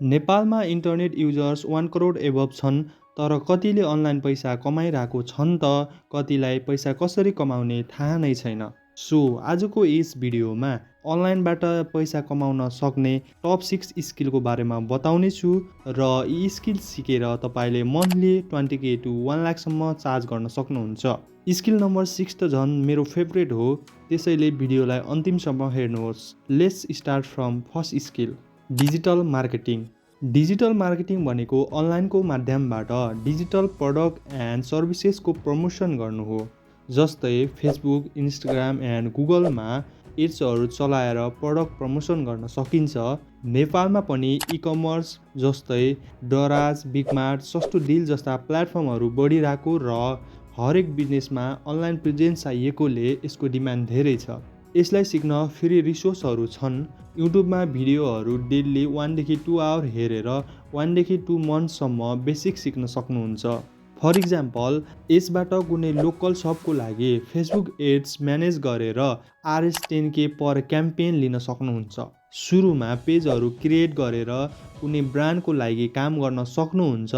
नेपालमा internet users 1 crore above छन्, तर कतिले अनलाइन पैसा कमाइरहेको छन् त कतिलाई पैसा कसरी कमाउने थाहा नै छैन। सो आजको यस भिडियोमा अनलाइनबाट पैसा कमाउन सक्ने टप 6 स्किलको बारेमा बताउने छु र यी स्किल सिकेर तपाईँले मन्थली 20K to 1 लाखसम्म चार्ज गर्न सक्नुहुन्छ। स्किल नम्बर 6 त झन् मेरो फेभरेट हो, त्यसैले भिडियोलाई अन्तिमसम्म हेर्नुहोस्। Let's start from first skill, digital marketing. Digital marketing भनेको अनलाइनको माध्यमबाट डिजिटल प्रडक्ट एन्ड सर्भिसेसको प्रमोसन गर्नु हो। जस्तै फेसबुक, इन्स्टाग्राम एन्ड गुगलमा एड्सहरू चलाएर प्रडक्ट प्रमोसन गर्न सकिन्छ। नेपालमा पनि ई-कमर्स जस्तै दराज, बिगमार्ट, सस्तो डिल जस्ता प्लेटफर्महरू बढिरहेको र हरेक बिजनेसमा अनलाइन प्रेजेन्स चाहिएकोले यसको डिमान्ड धेरै छ। यसलाई सिक्न फ्री रिसोर्सहरू छन्। युट्युबमा भिडियोहरू डेली 1देखि 2 आवर हेरेर 1देखि 2 मन्थसम्म बेसिक सिक्न सक्नुहुन्छ। फर इक्जाम्पल, यसबाट कुनै लोकल सपको लागि फेसबुक एड्स म्यानेज गरेर RS10K पर क्याम्पेन लिन सक्नुहुन्छ। सुरुमा पेजहरू क्रिएट गरेर कुनै ब्रान्डको लागि काम गर्न सक्नुहुन्छ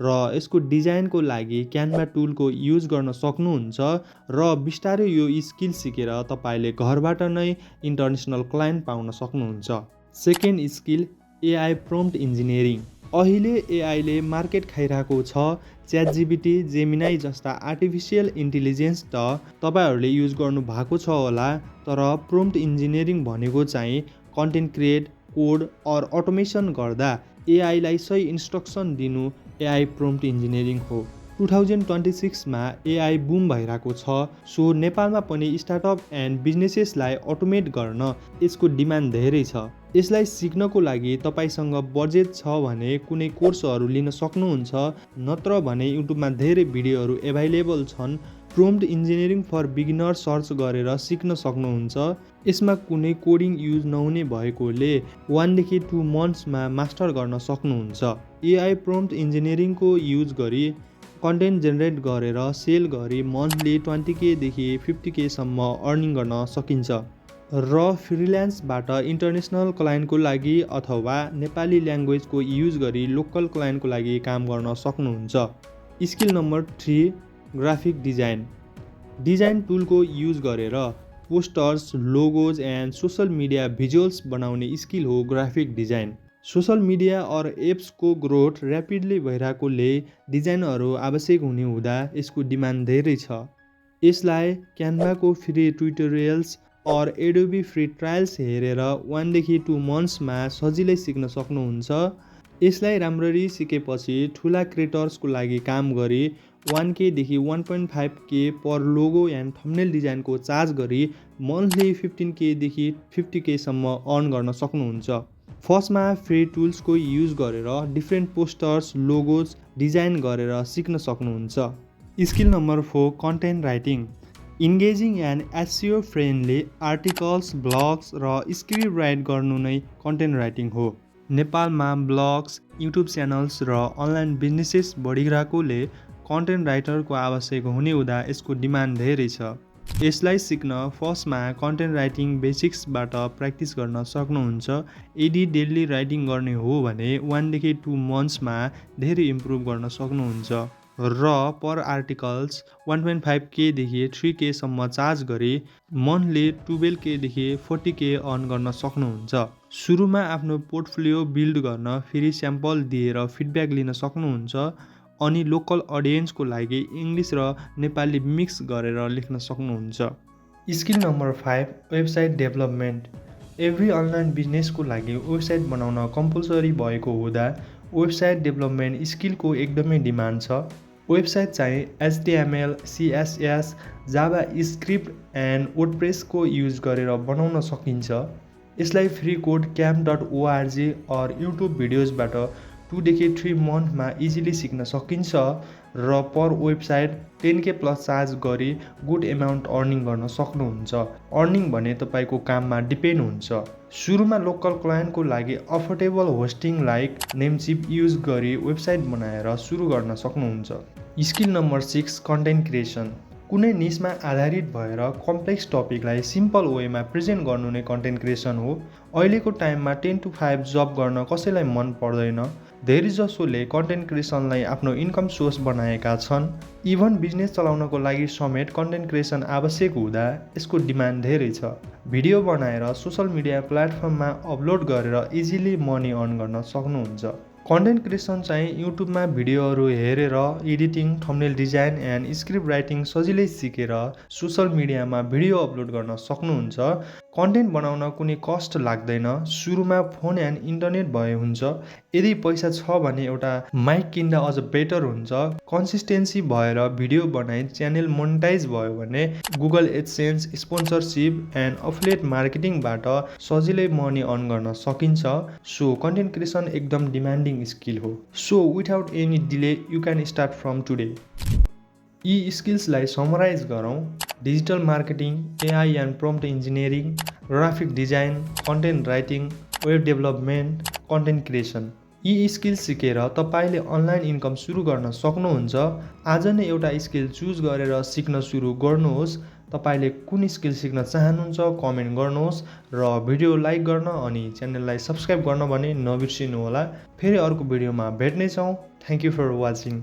र यसको डिजाइनको लागि क्यानभा टुलको युज गर्न सक्नुहुन्छ र बिस्तारै यो स्किल सिकेर तपाईँले घरबाट नै इन्टरनेसनल क्लाइन्ट पाउन सक्नुहुन्छ। Second skill, AI prompt engineering. अहिले एआईले मार्केट खाइरहेको छ। ChatGPT, जेमिनाई जस्ता आर्टिफिसियल इन्टेलिजेन्स त तपाईँहरूले युज गर्नु भएको छ होला, तर प्रम्प्ट इन्जिनियरिङ भनेको चाहिँ कन्टेन्ट क्रिएट, कोड और अटोमेसन गर्दा एआईलाई सही इन्स्ट्रक्सन दिनु AI प्रम्प्ट इन्जिनियरिङ हो। 2026मा AI बुम भइरहेको छ, सो नेपालमा पनि स्टार्टअप एन्ड बिजनेसेसलाई अटोमेट गर्न यसको डिमान्ड धेरै छ। यसलाई सिक्नको लागि तपाईँसँग बजेट छ भने कुनै कोर्सहरू लिन सक्नुहुन्छ, नत्र भने युट्युबमा धेरै भिडियोहरू एभाइलेबल छन्। Prompt engineering for beginner search गरेर सिक्न सक्नुहुन्छ। यसमा कुनै कोडिङ युज नहुने भएकोले 1देखि 2 मन्थ्समा मास्टर गर्न सक्नुहुन्छ। AI प्रम्प्ट इन्जिनियरिङको युज गरी कन्टेन्ट जेनेरेट गरेर सेल गरी मन्थली 20K देखि 50K सम्म अर्निङ गर्न सकिन्छ र फ्रिल्यान्सबाट इन्टरनेसनल क्लाइन्टको लागि अथवा नेपाली ल्याङ्ग्वेजको युज गरी लोकल क्लाइन्टको लागि काम गर्न सक्नुहुन्छ। Skill number 3, graphic design. Design टुलको युज गरेर posters, logos and social media visuals बनाउने स्किल हो ग्राफिक डिजाइन। सोसल मिडिया और एप्सको ग्रोथ ऱ्यापिडली भइरहेकोले डिजाइनहरू आवश्यक हुने हुँदा यसको डिमान्ड धेरै छ। यसलाई क्यानभाको फ्री ट्युटोरियल्स और एडोबी फ्री ट्रायल्स हेरेर 1देखि 2 मन्थ्समा सजिलै सिक्न सक्नुहुन्छ। यसलाई राम्ररी सिकेपछि ठुला क्रिएटर्सको लागि काम गरी 1K देखि 1.5K per logo and thumbnail डिजाइनको चार्ज गरी मन्थली 15K देखि 50K सम्म अर्न गर्न सक्नुहुन्छ। फर्स्टमा फ्री टुल्सको युज गरेर डिफ्रेन्ट पोस्टर्स, लोगोज डिजाइन गरेर सिक्न सक्नुहुन्छ। Skill number 4, content writing. Engaging and SEO friendly articles, blogs र स्क्रिप्ट राइट गर्नु नै कन्टेन्ट राइटिङ हो। नेपालमा ब्लग्स, युट्युब च्यानल्स र अनलाइन बिजनेसेस बढिरहेकोले कन्टेन्ट राइटरको आवश्यक हुने हुँदा यसको डिमान्ड धेरै छ। यसलाई सिक्न फर्स्टमा कन्टेन्ट राइटिङ बेसिक्सबाट प्र्याक्टिस गर्न सक्नुहुन्छ। यदि डेली राइटिङ गर्ने हो भने 1देखि 2 मन्थ्समा धेरै इम्प्रुभ गर्न सक्नुहुन्छ र पर आर्टिकल्स 1.5K देखि 3K सम्म चार्ज गरी मन्थली 12K देखि 40K अर्न गर्न सक्नुहुन्छ। सुरुमा आफ्नो पोर्टफोलियो बिल्ड गर्न फ्री स्याम्पल दिएर फिडब्याक लिन सक्नुहुन्छ अनि लोकल अडियन्सको लागि इङ्ग्लिस र नेपाली मिक्स गरेर लेख्न सक्नुहुन्छ। Skill number 5, website development. Every online बिजनेसको लागि वेबसाइट बनाउन कम्पलसरी भएको हुँदा वेबसाइट डेभलपमेन्ट स्किलको एकदमै डिमान्ड छ। वेबसाइट चाहिँ HTML, CSS, JavaScript and वर्डप्रेसको युज गरेर बनाउन सकिन्छ। यसलाई फ्री कोड camp.org और युट्युब भिडियोजबाट 2देखि 3 मन्थमा इजिली सिक्न सकिन्छ र पर वेबसाइट 10K प्लस चार्ज गरी गुड एमाउन्ट अर्निङ गर्न सक्नुहुन्छ। अर्निङ भने तपाईँको काममा डिपेन्ड हुन्छ। सुरुमा लोकल क्लाइन्टको लागि अफोर्डेबल होस्टिङ लाइक नेमचिप युज गरी वेबसाइट बनाएर सुरु गर्न सक्नुहुन्छ। Skill number 6, content creation. कुनै निशमा आधारित भएर कम्प्लेक्स टपिकलाई सिम्पल वेमा प्रेजेन्ट गर्नु नै कन्टेन्ट क्रिएसन हो। अहिलेको टाइममा 10 to 5 जब गर्न कसैलाई मन पर्दैन। धेरैजसोले कन्टेन्ट क्रिएसनलाई आफ्नो इन्कम सोर्स बनाएका छन्। इभन बिजनेस चलाउनको लागि समेत कन्टेन्ट क्रिएसन आवश्यक हुँदा यसको डिमान्ड धेरै छ। भिडियो बनाएर सोसल मिडिया प्लेटफर्ममा अपलोड गरेर इजिली मनी अर्न गर्न सक्नुहुन्छ। कन्टेन्ट क्रिएसन चाहिँ युट्युबमा भिडियोहरू हेरेर editing, thumbnail design and script writing सजिलै सिकेर सोसल मिडियामा भिडियो अपलोड गर्न सक्नुहुन्छ। कन्टेन्ट बनाउन कुनै कस्ट लाग्दैन। सुरुमा फोन एन्ड इन्टरनेट भए हुन्छ। यदि पैसा छ भने एउटा माइक किन्दा अझ बेटर हुन्छ। कन्सिस्टेन्सी भएर भिडियो बनाइ च्यानल मोनेटाइज भयो भने Google AdSense, sponsorship and affiliate मार्केटिङबाट सजिलै मनी अर्न गर्न सकिन्छ। सो कन्टेन्ट क्रिएसन एकदम डिमान्डिङ स्किल हो। So without any delay you can start from today. यी स्किल्सलाई समराइज गरौँ। Digital marketing, AI and prompt engineering, graphic design, content writing, web development, content creation. यी स्किल सिकेर तपाईँले अनलाइन इन्कम सुरु गर्न सक्नुहुन्छ। आज नै एउटा स्किल चुज गरेर सिक्न सुरु गर्नुहोस्। तपाईँले कुन स्किल सिक्न चाहनुहुन्छ कमेन्ट गर्नुहोस् र भिडियो लाइक गर्न अनि च्यानललाई सब्सक्राइब गर्न भने नबिर्सिनुहोला। फेरि अर्को भिडियोमा भेट्नेछौँ। Thank you for watching.